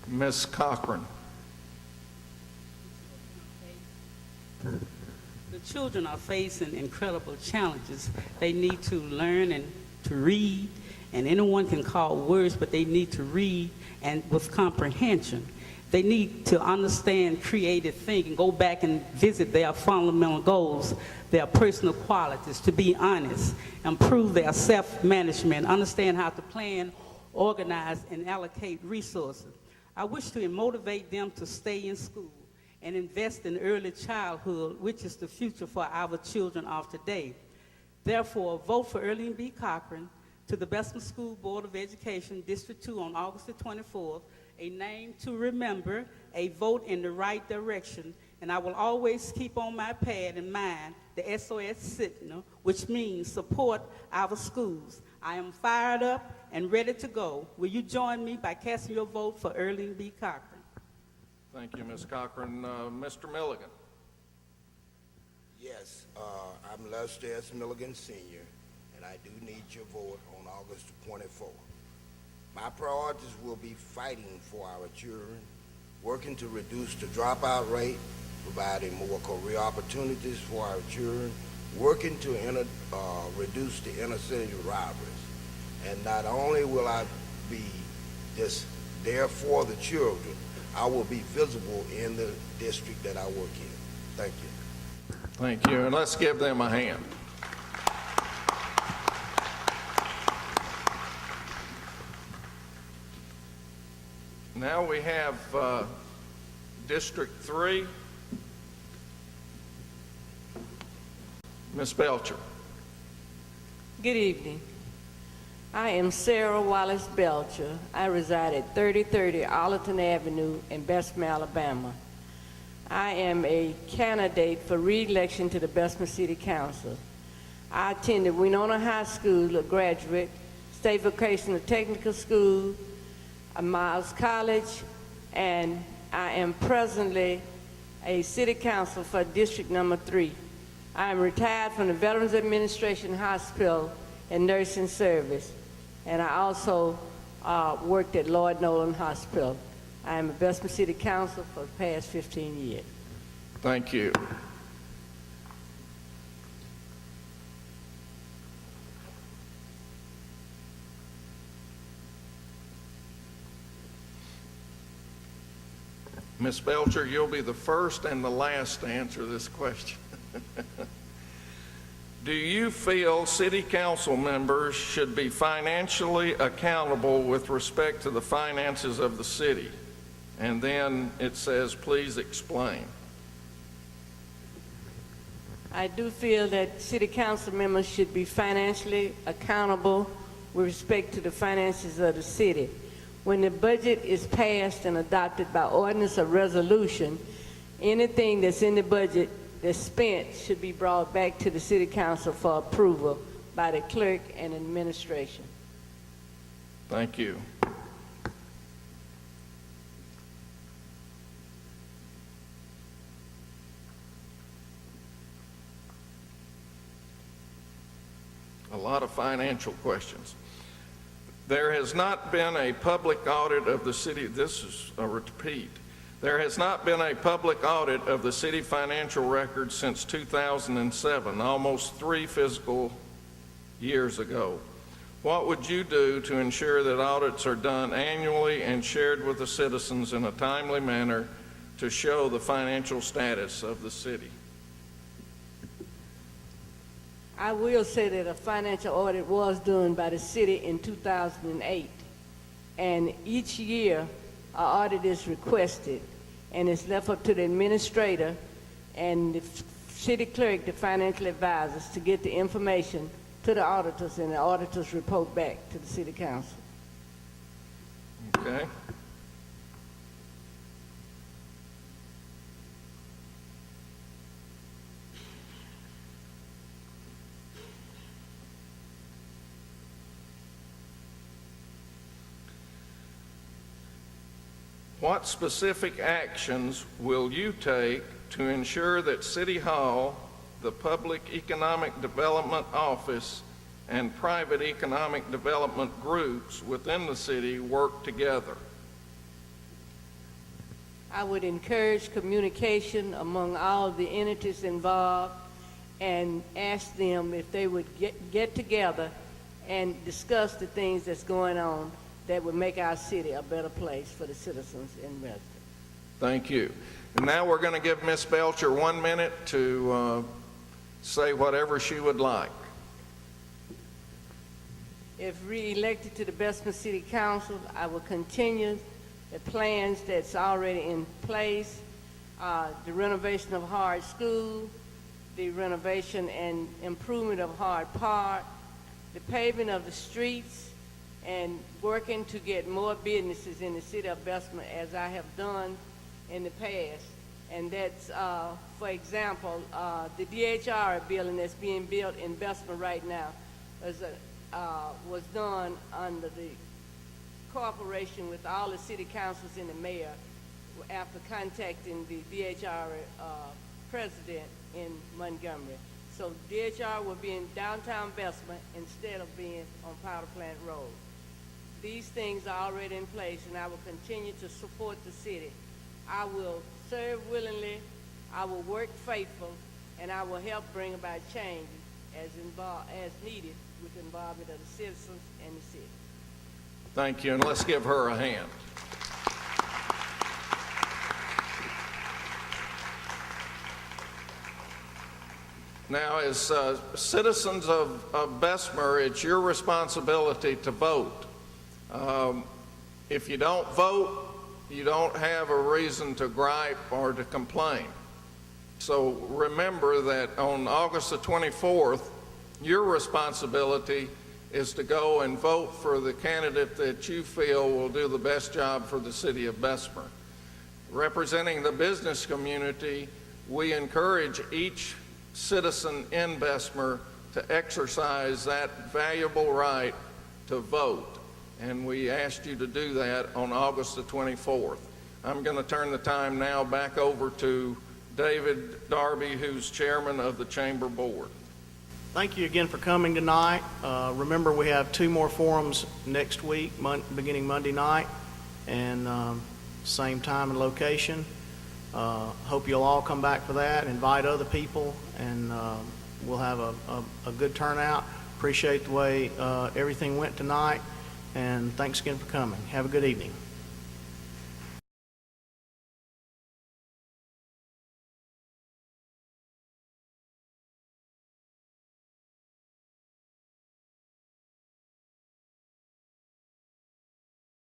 Ms. Cochran. The children are facing incredible challenges. They need to learn and to read, and anyone can call words, but they need to read and with comprehension. They need to understand creative thinking, go back and visit their fundamental goals, their personal qualities, to be honest, improve their self-management, understand how to plan, organize, and allocate resources. I wish to motivate them to stay in school and invest in early childhood, which is the future for our children of today. Therefore, vote for Earlene B. Cochran to the Bessemer School Board of Education, District 2 on August the 24th, a name to remember, a vote in the right direction, and I will always keep on my pad in mind the SOS signal, which means support our schools. I am fired up and ready to go. Will you join me by casting your vote for Earlene B. Cochran? Thank you, Ms. Cochran. Mr. Milligan. Yes, I'm Lester S. Milligan Sr., and I do need your vote on August 24th. My priorities will be fighting for our children, working to reduce the dropout rate, providing more career opportunities for our children, working to reduce the inner city robberies. And not only will I be just there for the children, I will be visible in the district that I work in. Thank you. Thank you, and let's give them a hand. Now we have District 3. Ms. Belcher. Good evening. I am Sarah Wallace Belcher. I reside at 3030 Arlington Avenue in Bessemer, Alabama. I am a candidate for re-election to the Bessemer City Council. I attended Winona High School, a graduate, State Vocational Technical School, Miles College, and I am presently a city council for District Number 3. I am retired from the Veterans Administration Hospital and Nursing Service, and I also worked at Lloyd Nolan Hospital. I am a Bessemer City Council for the past 15 years. Thank you. Ms. Belcher, you'll be the first and the last to answer this question. Do you feel city council members should be financially accountable with respect to the finances of the city? And then it says, please explain. I do feel that city council members should be financially accountable with respect to the finances of the city. When the budget is passed and adopted by ordinance or resolution, anything that's in the budget that's spent should be brought back to the city council for approval by the clerk and administration. Thank you. A lot of financial questions. There has not been a public audit of the city. This is a repeat. There has not been a public audit of the city financial records since 2007, almost 3 fiscal years ago. What would you do to ensure that audits are done annually and shared with the citizens in a timely manner to show the financial status of the city? I will say that a financial audit was done by the city in 2008, and each year an audit is requested, and it's left up to the administrator and the city clerk, the financial advisors, to get the information to the auditors, and the auditors report back to the city council. Okay. What specific actions will you take to ensure that City Hall, the Public Economic Development Office, and private economic development groups within the city work together? I would encourage communication among all the entities involved and ask them if they would get together and discuss the things that's going on that would make our city a better place for the citizens and residents. Thank you. And now we're going to give Ms. Belcher 1 minute to say whatever she would like. If re-elected to the Bessemer City Council, I will continue the plans that's already in place, the renovation of Hard School, the renovation and improvement of Hard Park, the paving of the streets, and working to get more businesses in the city of Bessemer as I have done in the past. And that's, for example, the DHR building that's being built in Bessemer right now was done under the cooperation with all the city councils and the mayor after contacting the DHR president in Montgomery. So DHR will be in downtown Bessemer instead of being on Powder Plant Road. These things are already in place, and I will continue to support the city. I will serve willingly, I will work faithful, and I will help bring about change as needed with the involvement of the citizens and the city. Thank you, and let's give her a hand. Now, as citizens of Bessemer, it's your responsibility to vote. If you don't vote, you don't have a reason to gripe or to complain. So remember that on August the 24th, your responsibility is to go and vote for the candidate that you feel will do the best job for the city of Bessemer. Representing the business community, we encourage each citizen in Bessemer to exercise that valuable right to vote. And we asked you to do that on August the 24th. I'm going to turn the time now back over to David Darby, who's chairman of the Chamber Board. Thank you again for coming tonight. Remember, we have 2 more forums next week, beginning Monday night, and same time and location. Hope you'll all come back for that, invite other people, and we'll have a good turnout. Appreciate the way everything went tonight, and thanks again for coming. Have a good evening.